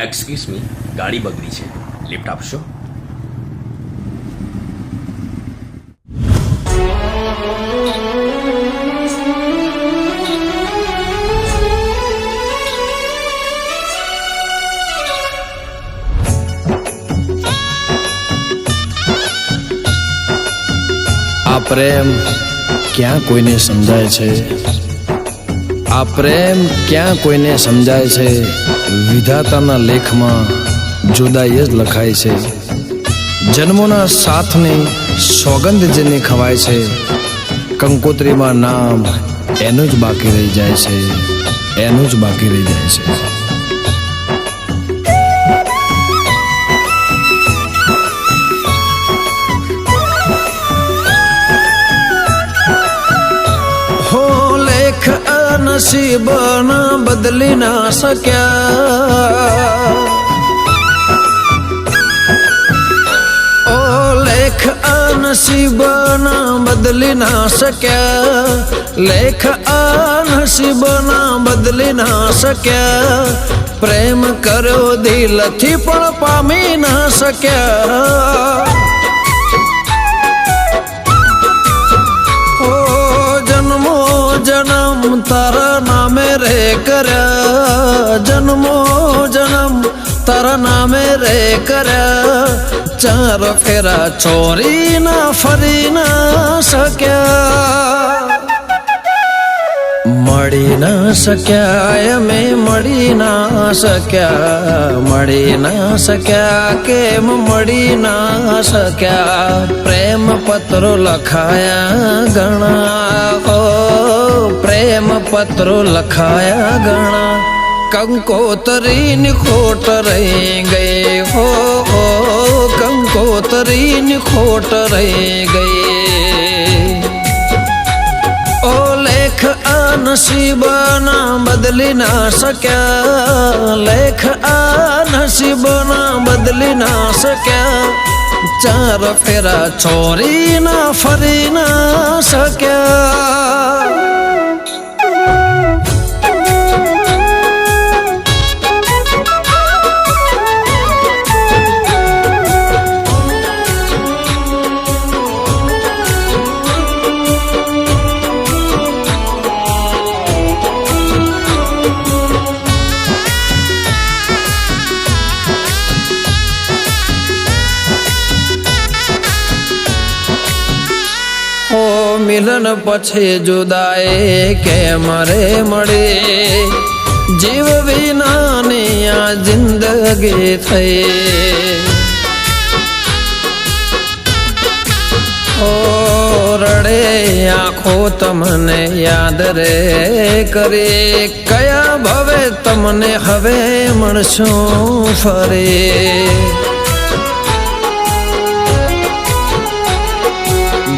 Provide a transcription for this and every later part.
Excuse me, ગાડી બગડી છે, લિફ્ટ આપશો? આ પ્રેમ ક્યાં કોઈને સમજાય છે? આ પ્રેમ ક્યાં કોઈને સમજાય છે? વિધાતાના લેખમાં જુદાઈ જ લખાય છે. જન્મોના સાથની સોગંદ જેને ખવાય છે, કંકોત્રીમાં નામ એનું જ બાકી રહી જાય છે, એનું જ બાકી રહી જાય છે. નસીબના બદલી ના શક્યા, ઓ લેખ આ નસીબના બદલી ના શક્યા, લેખ આ નસીબના બદલી ના શક્યા. પ્રેમ કર્યો દિલથી પણ પામી ના શક્યા. જન્મ તારા નામે રે કર્યા, જન્મો જન્મ તારા નામે રે કર્યા. ચાર ફેરા ચોરી ના ફરી ના શક્યા, મળી ના શક્યા અમે મળી ના શક્યા, મળી ના શક્યા કેમ મળી ના શક્યા. પ્રેમ પત્રો લખાયા ઘણા, પ્રેમ પત્રો લખાયા ઘણા, કંકોતરીની ખોટ રહી ગઈ હો, કંકોતરીની ખોટ રહી ગઈ. ઓ લેખ આ નસીબના બદલી ના શક્યા, લેખ આ નસીબના બદલી ના શક્યા. ચાર ફેરા ચોરી ના ફરી ના શક્યા. મિલન પછી જુદાઈ કેમ રે મળે, જીવ વિનાની આ જિંદગી થઈ. ઓ રડે આંખો તમને યાદ રે કરે, કયા ભવે તમને હવે મળશું ફરી.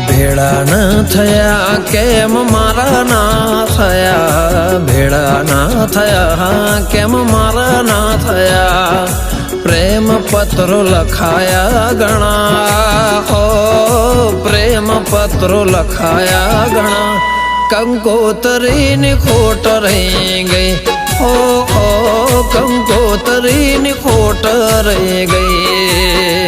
ભેળા ના થયા કેમ મારા ના થયા, ભેળા ના થયા કેમ મારા ના થયા. પ્રેમ પત્રો લખાયા ઘણા, ઓ પ્રેમ પત્રો લખાયા ઘણા, કંકોતરીની ખોટ રહી ગઈ, ઓ કંકોતરીની ખોટ રહી ગઈ.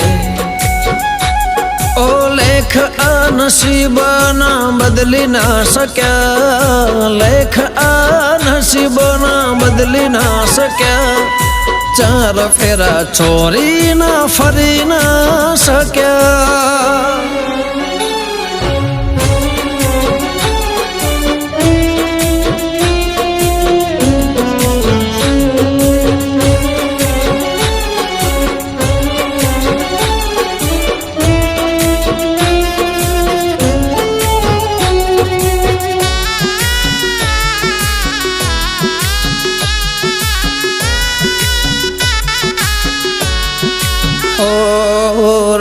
ઓ લેખ આ નસીબના બદલી ના શક્યા, લેખ આ નસીબના બદલી ના શક્યા. ચાર ફેરા ચોરી ના ફરી ના શક્યા.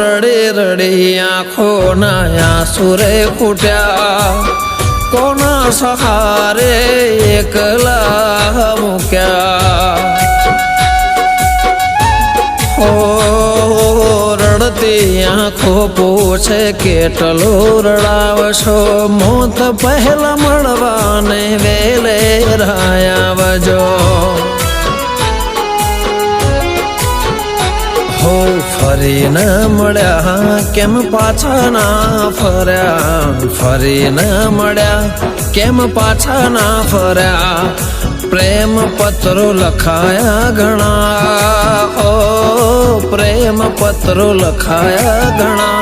રડે રડે આંખો ના આંસુ રે ફૂટ્યા, કોના સહારે એકલા મૂક્યા. ઓ રડતી આંખો પૂછે કેટલો રડાવશો, મોત પહેલા મળવાને વેલે રાયા વજો. ફરીને મળ્યા કેમ પાછા ના ફર્યા ફરીને મળ્યા કેમ પાછા ના ફર્યા પ્રેમ પત્રો લખાયા ઘણા ઓ પ્રેમ પત્રો લખાયા ઘણા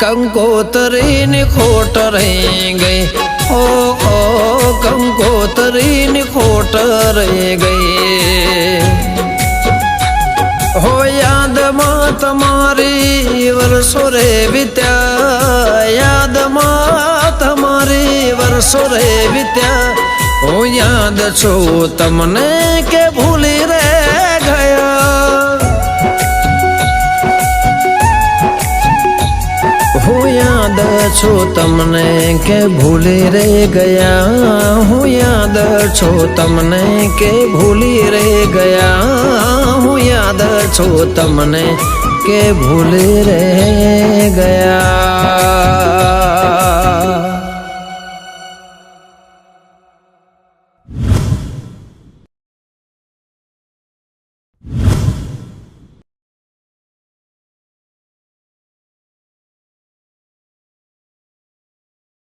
કંકોતરીની ખોટ રહી ગઈ ઓ કંકોતરીની ખોટ રહી ગઈ હો યાદમાં તમારી વર્ષો રે વિત્યા યાદમાં તમારી વર્ષો રે વિત્યા હું યાદ છું તમને કે ભૂલી રે ગયા હું યાદ છું તમને કે ભૂલી રે ગયા હું યાદ છું તમને કે ભૂલી રે ગયા હું યાદ છું તમને કે ભૂલી રે ગયા